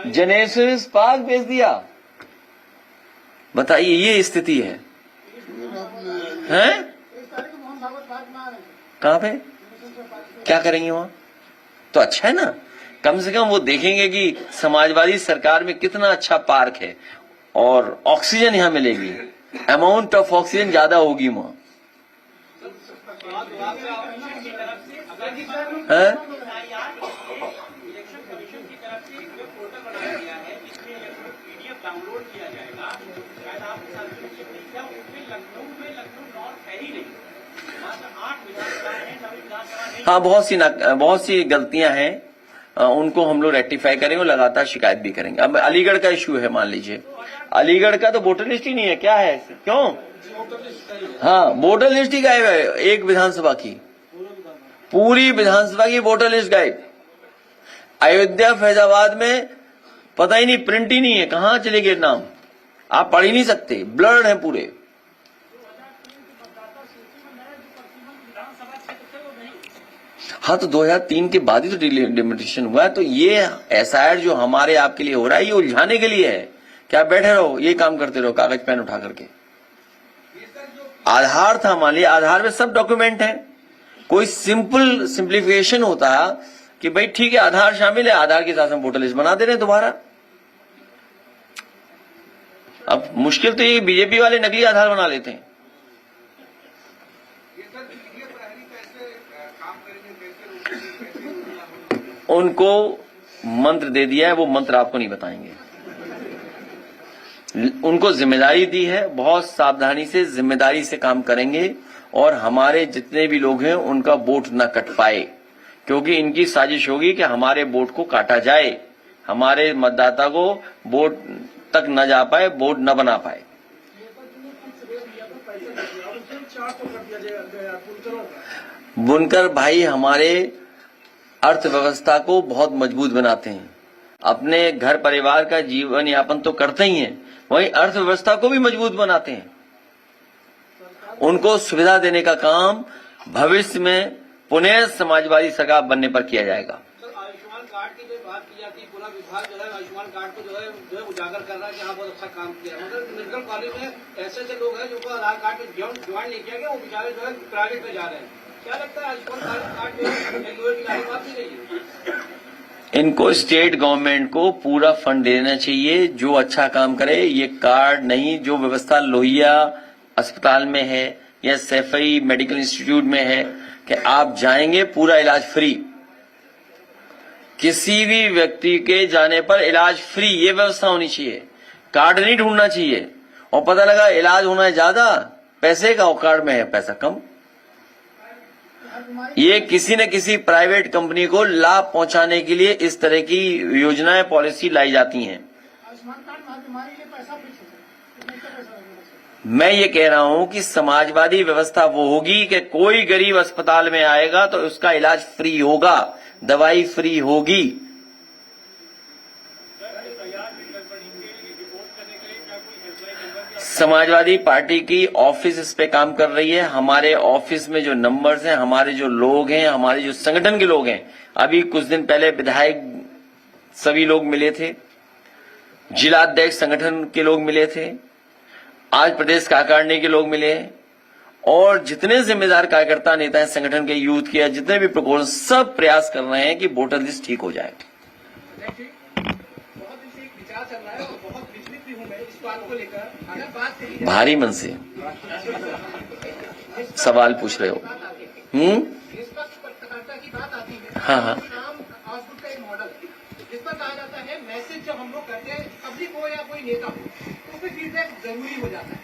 [SPEAKER 1] जेनेरेशन पार्क बेच दिया। बताइए, ये स्थिति है, हैं? कहां पे क्या करेंगे वहां? तो अच्छा है ना, कम से कम वो देखेंगे कि समाजवादी सरकार में कितना अच्छा पार्क है, और ऑक्सीजन यहां मिलेगी, अमाउंट ऑफ ऑक्सीजन ज्यादा होगी वहां। है? हाँ, बहुत सी गलतियां हैं, उनको हम लोग रेक्टिफाई करेंगे और लगातार शिकायत भी करेंगे। अब अलीगढ़ का इश्यू है, मान लीजिए, अलीगढ़ का तो वोटर लिस्ट ही नहीं है, क्या है, क्यों? हाँ, वोटर लिस्ट ही गायब है, एक विधानसभा की, पूरी विधानसभा की वोटर लिस्ट गायब। अयोध्या, फैजाबाद में पता ही नहीं, प्रिंट ही नहीं है, कहां चले गए नाम, आप पढ़ ही नहीं सकते, ब्लर्ड है पूरे। हाँ, तो 2003 के बाद ही तो डिलिमिटेशन हुआ है। तो ये एसआईआर जो हमारे आपके लिए हो रहा है, ये उलझाने के लिए है कि आप बैठे रहो, ये काम करते रहो, कागज पेन उठा करके। आधार था, मान लिया आधार में सब डॉक्यूमेंट है। कोई सिंप्लीफिकेशन होता कि भाई ठीक है आधार शामिल है, आधार के साथ हम वोटर लिस्ट बना दे रहे हैं दोबारा। अब मुश्किल तो ये बीजेपी वाले नकली आधार बना लेते हैं। उनको मंत्र दे दिया है, वो मंत्र आपको नहीं बताएंगे। उनको जिम्मेदारी दी है, बहुत सावधानी से जिम्मेदारी से काम करेंगे और हमारे जितने भी लोग हैं उनका वोट न कट पाए, क्योंकि इनकी साजिश होगी कि हमारे वोट को काटा जाए, हमारे मतदाता को वोट तक न जा पाए, वोट न बना पाए। बुनकर भाई हमारे अर्थव्यवस्था को बहुत मजबूत बनाते हैं, अपने घर परिवार का जीवन यापन तो करते ही हैं, वहीं अर्थव्यवस्था को भी मजबूत बनाते हैं। उनको सुविधा देने का काम भविष्य में पुनः समाजवादी सरकार बनने पर किया जाएगा।
[SPEAKER 2] आयुष्मान कार्ड की जो बात की जाती है, पूरा विभाग जो है आयुष्मान कार्ड को जो है उजागर कर रहा है कि हाँ बहुत अच्छा काम किया है, मगर मेडिकल कॉलेज में ऐसे लोग हैं जिनको आधार कार्ड में ज्वाइन नहीं किया गया, वो बेचारे जो है प्राइवेट में जा रहे हैं। क्या लगता है आयुष्मान कार्ड जो है बात नहीं रही है?
[SPEAKER 1] इनको स्टेट गवर्नमेंट को पूरा फंड देना चाहिए, जो अच्छा काम करे। ये कार्ड नहीं, जो व्यवस्था लोहिया अस्पताल में है या सैफई मेडिकल इंस्टीट्यूट में है कि आप जाएंगे पूरा इलाज फ्री, किसी भी व्यक्ति के जाने पर इलाज फ्री, ये व्यवस्था होनी चाहिए। कार्ड नहीं ढूंढना चाहिए और पता लगा इलाज होना है ज्यादा पैसे का और कार्ड में है पैसा कम। ये किसी न किसी प्राइवेट कंपनी को लाभ पहुंचाने के लिए इस तरह की योजनाएं पॉलिसी लाई जाती हैं। मैं ये कह रहा हूं कि समाजवादी व्यवस्था वो होगी कि कोई गरीब अस्पताल में आएगा तो उसका इलाज फ्री होगा, दवाई फ्री होगी। समाजवादी पार्टी की ऑफिस इस पे काम कर रही है। हमारे ऑफिस में जो नंबर्स हैं, हमारे जो लोग हैं, हमारे जो संगठन के लोग हैं, अभी कुछ दिन पहले विधायक सभी लोग मिले थे, जिलाध्यक्ष संगठन के लोग मिले थे, आज प्रदेश कार्यकारिणी के लोग मिले, और जितने जिम्मेदार कार्यकर्ता नेता हैं संगठन के, यूथ के, जितने भी प्रकोष्ठ, सब प्रयास कर रहे हैं कि वोटर लिस्ट ठीक हो जाए। भारी मन से सवाल पूछ रहे हो। हाँ हाँ,
[SPEAKER 2] जिस पर कहा जाता है मैसेज जब हम लोग करते हैं पब्लिक हो या कोई नेता हो तो फिर फीडबैक जरूरी हो जाता है।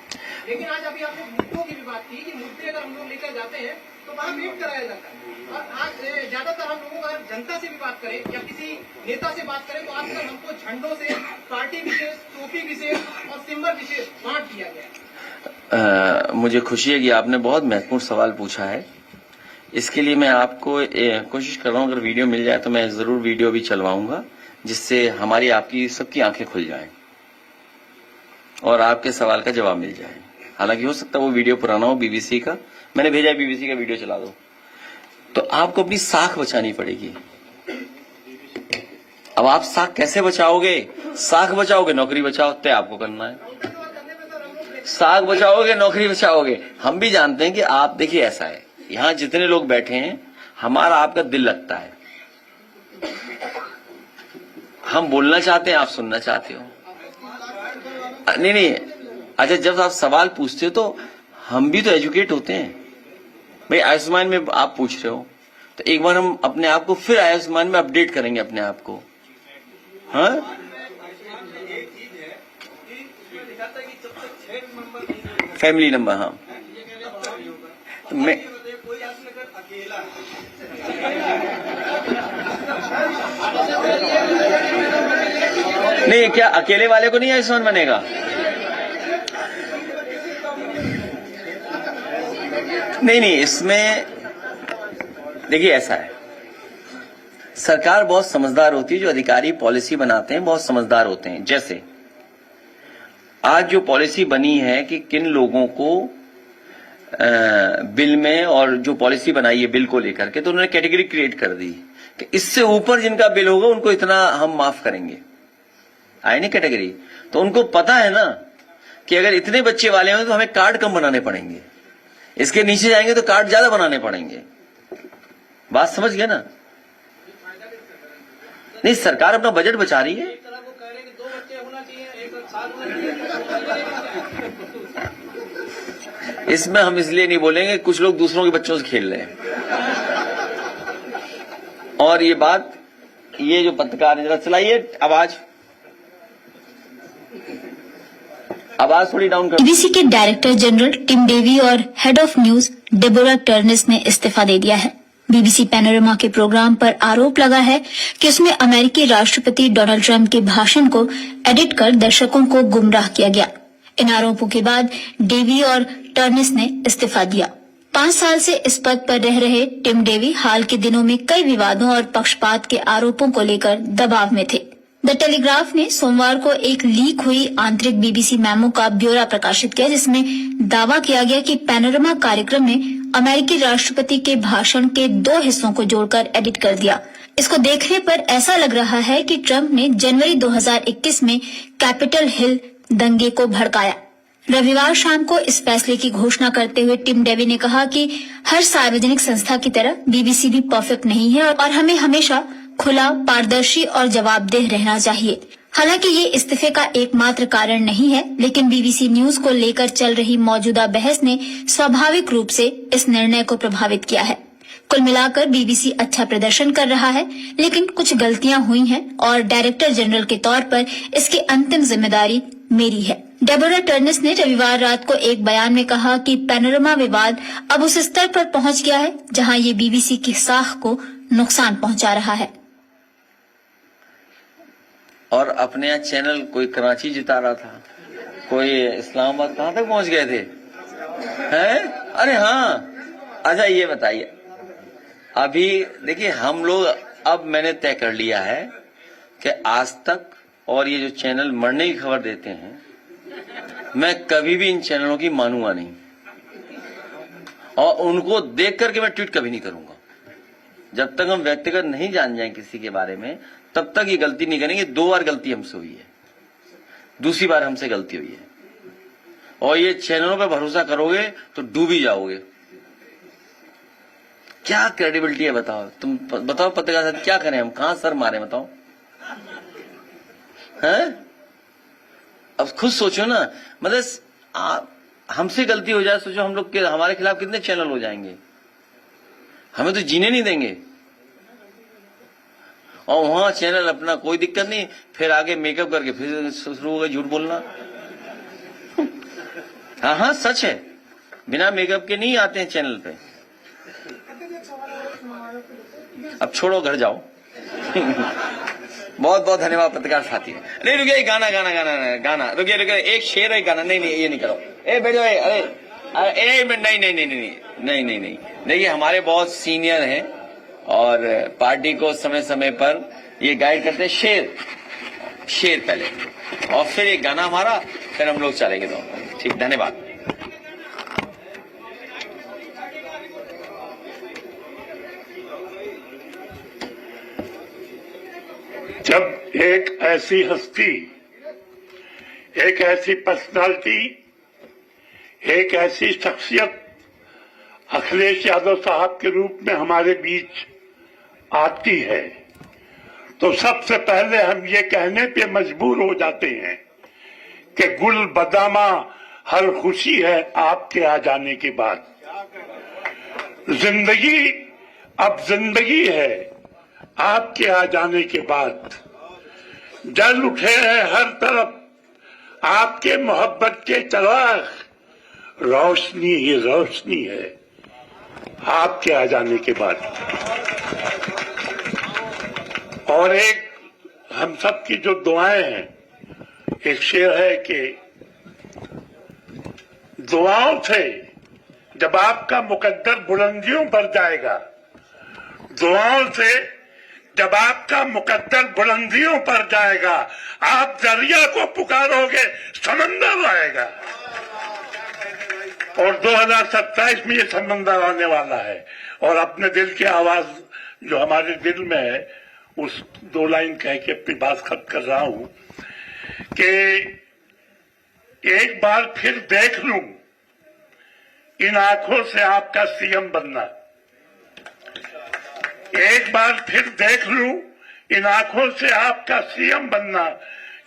[SPEAKER 2] लेकिन आज अभी आपने मुद्दों की भी बात की कि मुद्दे अगर हम लोग लेकर जाते हैं तो वहाँ वेट कराया जाता है, और आज ज्यादातर हम लोगों अगर जनता से भी बात करें या किसी नेता से बात करें तो आजकल हमको झंडों से पार्टी विशेष, टोपी विशेष और सिंबल विशेष बांट दिया गया।
[SPEAKER 1] मुझे खुशी है कि आपने बहुत महत्वपूर्ण सवाल पूछा है। इसके लिए मैं आपको कोशिश कर रहा हूं, अगर वीडियो मिल जाए तो मैं जरूर वीडियो भी चलवाऊंगा, जिससे हमारी आपकी सबकी आंखें खुल जाएं और आपके सवाल का जवाब मिल जाए। हालांकि हो सकता है वो वीडियो पुराना हो, बीबीसी का, मैंने भेजा है, बीबीसी का वीडियो चला दो। तो आपको अपनी साख बचानी पड़ेगी। अब आप साख कैसे बचाओगे? साख बचाओगे, नौकरी बचाओ, तय आपको करना है। साख बचाओगे, नौकरी बचाओगे। हम भी जानते हैं कि आप, देखिए ऐसा है, यहां जितने लोग बैठे हैं हमारा आपका दिल लगता है, हम बोलना चाहते हैं, आप सुनना चाहते हो। नहीं, अच्छा, जब आप सवाल पूछते हो तो हम भी तो एजुकेट होते हैं। भाई आयुष्मान में आप पूछ रहे हो तो एक बार हम अपने आप को फिर आयुष्मान में अपडेट करेंगे अपने आप को। हाँ, फैमिली नंबर, हाँ, तो मैं नहीं, क्या अकेले वाले को नहीं आयुष्मान बनेगा? नहीं, इसमें देखिए ऐसा है, सरकार बहुत समझदार होती है, जो अधिकारी पॉलिसी बनाते हैं बहुत समझदार होते हैं। जैसे आज जो पॉलिसी बनी है कि किन लोगों को बिल में, और जो पॉलिसी बनाई है बिल को लेकर के, तो उन्होंने कैटेगरी क्रिएट कर दी कि इससे ऊपर जिनका बिल होगा उनको इतना हम माफ करेंगे। आई नहीं कैटेगरी, तो उनको पता है ना कि अगर इतने बच्चे वाले होंगे तो हमें कार्ड कम बनाने पड़ेंगे, इसके नीचे जाएंगे तो कार्ड ज्यादा बनाने पड़ेंगे। बात समझ गए ना? नहीं, सरकार अपना बजट बचा रही है।
[SPEAKER 2] एक तरह को कह रहे हैं कि 2 बच्चे होना चाहिए, एक साथ होना चाहिए।
[SPEAKER 1] इसमें हम इसलिए नहीं बोलेंगे, कुछ लोग दूसरों के बच्चों से खेल रहे हैं। और ये बात, ये जो पत्रकार है, जरा चलाइए आवाज थोड़ी डाउन कर।
[SPEAKER 5] बीबीसी के डायरेक्टर जनरल टिम डेवी और हेड ऑफ न्यूज डेबोरा टर्नेस ने इस्तीफा दे दिया है। बीबीसी पैनोरमा के प्रोग्राम पर आरोप लगा है कि उसमें अमेरिकी राष्ट्रपति डोनाल्ड ट्रंप के भाषण को एडिट कर दर्शकों को गुमराह किया गया। इन आरोपों के बाद डेवी और टर्नेस ने इस्तीफा दिया। 5 साल से इस पद पर रह रहे टिम डेवी हाल के दिनों में कई विवादों और पक्षपात के आरोपों को लेकर दबाव में थे। द टेलीग्राफ ने सोमवार को एक लीक हुई आंतरिक बीबीसी मेमो का ब्यौरा प्रकाशित किया, जिसमें दावा किया गया कि पैनोरमा कार्यक्रम में अमेरिकी राष्ट्रपति के भाषण के 2 हिस्सों को जोड़कर एडिट कर दिया। इसको देखने पर ऐसा लग रहा है कि ट्रंप ने जनवरी 2021 में कैपिटल हिल दंगे को भड़काया। रविवार शाम को इस फैसले की घोषणा करते हुए टिम डेवी ने कहा कि हर सार्वजनिक संस्था की तरह बीबीसी भी परफेक्ट नहीं है और हमें हमेशा खुला, पारदर्शी और जवाबदेह रहना चाहिए। हालांकि ये इस्तीफे का एकमात्र कारण नहीं है, लेकिन बीबीसी न्यूज को लेकर चल रही मौजूदा बहस ने स्वाभाविक रूप से इस निर्णय को प्रभावित किया है। कुल मिलाकर बीबीसी अच्छा प्रदर्शन कर रहा है, लेकिन कुछ गलतियां हुई हैं और डायरेक्टर जनरल के तौर पर इसकी अंतिम जिम्मेदारी मेरी है। डेबोरा टर्नेस ने रविवार रात को एक बयान में कहा कि पैनोरमा विवाद अब उस स्तर पर पहुंच गया है जहां ये बीबीसी की साख को नुकसान पहुंचा रहा है।
[SPEAKER 1] और अपने यहाँ चैनल कोई कराची जिता रहा था, कोई इस्लामाबाद, कहां तक पहुंच गए थे हैं? अरे हाँ, अच्छा ये बताइए, अभी देखिए हम लोग, अब मैंने तय कर लिया है कि आज तक और ये जो चैनल मरने की खबर देते हैं, मैं कभी भी इन चैनलों की मानूंगा नहीं और उनको देख करके मैं ट्वीट कभी नहीं करूंगा। जब तक हम व्यक्तिगत नहीं जान जाएं किसी के बारे में, तब तक ये गलती नहीं करेंगे। 2 बार गलती हमसे हुई है, दूसरी बार हमसे गलती हुई है। और ये चैनलों पर भरोसा करोगे तो डूब ही जाओगे। क्या क्रेडिबिलिटी है बताओ? तुम बताओ पत्रकार साहब, क्या करें हम? कहां सर मारे बताओ? हैं? अब खुद सोचो ना, मतलब हमसे गलती हो जाए, सोचो हम लोग हमारे खिलाफ कितने चैनल हो जाएंगे, हमें तो जीने नहीं देंगे। और वहां चैनल अपना कोई दिक्कत नहीं, फिर आगे मेकअप करके फिर शुरू हो गए झूठ बोलना। हाँ हाँ सच है, बिना मेकअप के नहीं आते हैं चैनल पे। अब छोड़ो, घर जाओ। बहुत बहुत धन्यवाद पत्रकार साथी। नहीं रुकिए, गाना गाना गाना गाना, रुकिए रुकिए, एक शेर है गाना। नहीं नहीं ये नहीं करो, बैठो, अरे नहीं नहीं नहीं नहीं नहीं नहीं नहीं। देखिए हमारे बहुत सीनियर हैं और पार्टी को समय समय पर ये गाइड करते हैं। शेर पहले और फिर एक गाना हमारा, फिर हम लोग चलेंगे दोनों। ठीक, धन्यवाद।
[SPEAKER 6] जब एक ऐसी हस्ती, एक ऐसी पर्सनालिटी, एक ऐसी शख्सियत अखिलेश यादव साहब के रूप में हमारे बीच आती है, तो सबसे पहले हम ये कहने पे मजबूर हो जाते हैं कि गुल बदामा हर खुशी है आपके आ जाने के बाद। जिंदगी अब जिंदगी है आपके आ जाने के बाद। जल उठे हैं हर तरफ आपके मोहब्बत के चिराग, रोशनी ही रोशनी है आपके आ जाने के बाद। और एक हम सब की जो दुआएं हैं, एक शेर है कि दुआओं से जब आपका मुकद्दर बुलंदियों पर जाएगा, दुआओं से जब आपका मुकद्दर बुलंदियों पर जाएगा, आप दरिया को पुकारोगे समंदर आएगा। और 2027 में ये समंदर आने वाला है। और अपने दिल की आवाज जो हमारे दिल में है, उस 2 लाइन कह के अपनी बात खत्म कर रहा हूं कि एक बार फिर देख लूं इन आंखों से आपका सीएम बनना, एक बार फिर देख लूं इन आंखों से आपका सीएम बनना,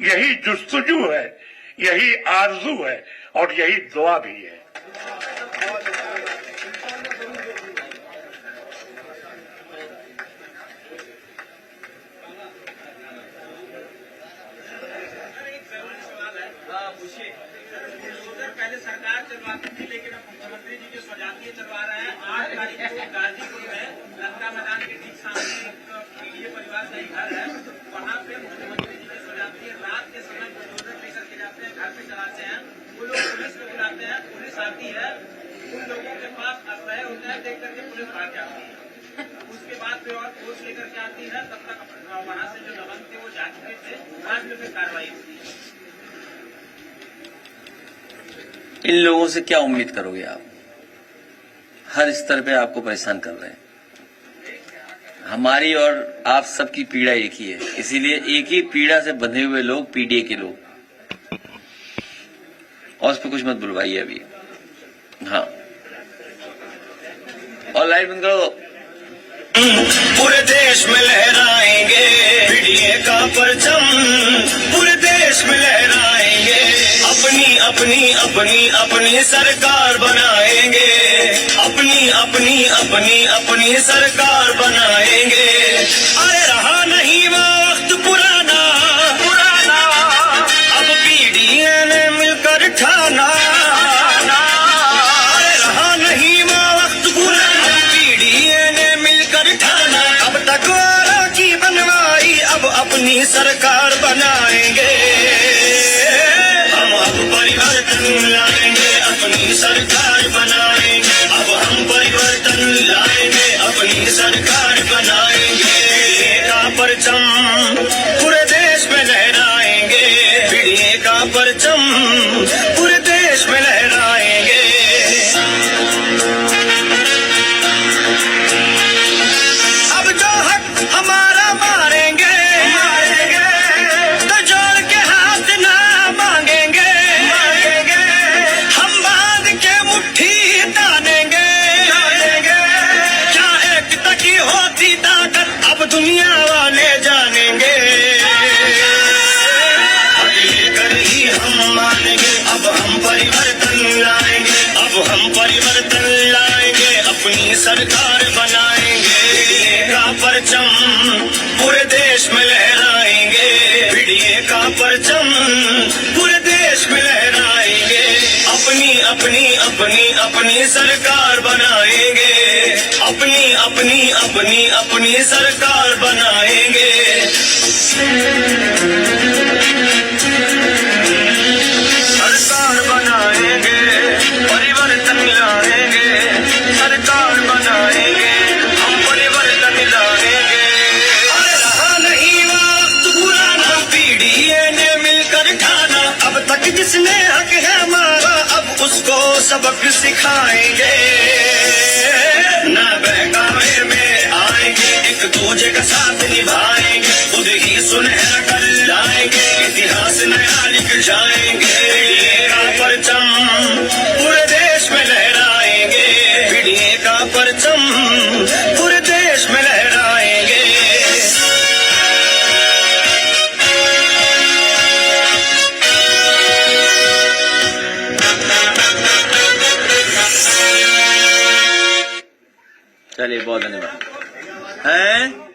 [SPEAKER 6] यही जुस्तजू है, यही आरजू है और यही दुआ भी है।
[SPEAKER 7] पहले सरकार चलवाती थी, लेकिन अब मुख्यमंत्री जी के स्वजातीय चलवा रहे हैं। 8 तारीख को गाजीपुर में लंका मैदान के ठीक सामने एक पीड़ित परिवार का ही घर है, वहाँ पे मुख्यमंत्री जी के स्वजातीय रात के समय बुलडोजर लेकर के जाते हैं, घर पे चलाते हैं। वो लोग पुलिस को बुलाते हैं, पुलिस आती है, उन लोगों के पास असह्य होता है, देख करके पुलिस भाग जाती है। उसके बाद फिर और फोर्स लेकर के आती है, तब तक वहाँ से जो दबंग थे वो जा चुके थे, बाद में फिर कार्रवाई होती है।
[SPEAKER 1] इन लोगों से क्या उम्मीद करोगे आप? हर स्तर पे आपको परेशान कर रहे हैं। हमारी और आप सबकी पीड़ा एक ही है, इसीलिए एक ही पीड़ा से बंधे हुए लोग पीडीए के लोग। और उस पर कुछ मत बुलवाइए अभी। हाँ, और लाइट बंद करो।
[SPEAKER 8] पूरे देश में लहराएंगे पीडीए का परचम, पूरे देश में लहराएंगे, अपनी अपनी अपनी अपनी सरकार बनाएंगे, अपनी अपनी अपनी अपनी सरकार बनाएंगे। अरे रहा नहीं वो वक्त पुराना पुराना, अब पीडीए ने मिलकर ठाना, अरे रहा नहीं वो वक्त पुराना, पीडीए ने मिलकर ठाना, अब तक वालों की बनवाई अब अपनी सरकार बनाएंगे। हम अब परिवर्तन लाएंगे, अपनी सरकार बनाएंगे, अब हम परिवर्तन लाएंगे, अपनी सरकार बनाएंगे। का परचम पूरे देश में लहराएंगे, पीडीए का परचम पूरे देश में लहराएंगे। अब जो हक हमारा मारेंगे तो जोड़ के हाथ ना मांगेंगे, हम बांध के मुट्ठी तानेंगे, क्या एकता की होती ताकत अब दुनिया वाले जानेंगे। अब लेकर ही हम मानेंगे, अब हम परिवर्तन लाएंगे, अब हम परिवर्तन लाएंगे, अपनी सरकार बनाएंगे। पीडीए का परचम पूरे देश में लहराएंगे, पीडीए का परचम पूरे देश में लहराएंगे, अपनी अपनी अपनी अपनी सरकार बनाएंगे, अपनी अपनी अपनी अपनी सरकार बनाएंगे। सरकार बनाएंगे, परिवर्तन लाएंगे, सरकार बनाएंगे, हम परिवर्तन लाएंगे। अरे रहा नहीं वक्त पुराना, पीडीए ने मिलकर ठाना, अब तक जिसने हक है हमारा अब उसको सबक सिखाएंगे। न बहकावे में आएंगे, एक दूजे का साथ निभाएंगे, खुद ही सुनहरा कल लाएंगे, इतिहास नया लिख जाएंगे। पीडीए का परचम पूरे देश में लहराएंगे, पीडीए का परचम पूरे देश में लहराएंगे।
[SPEAKER 1] चलिए, बहुत धन्यवाद। हैं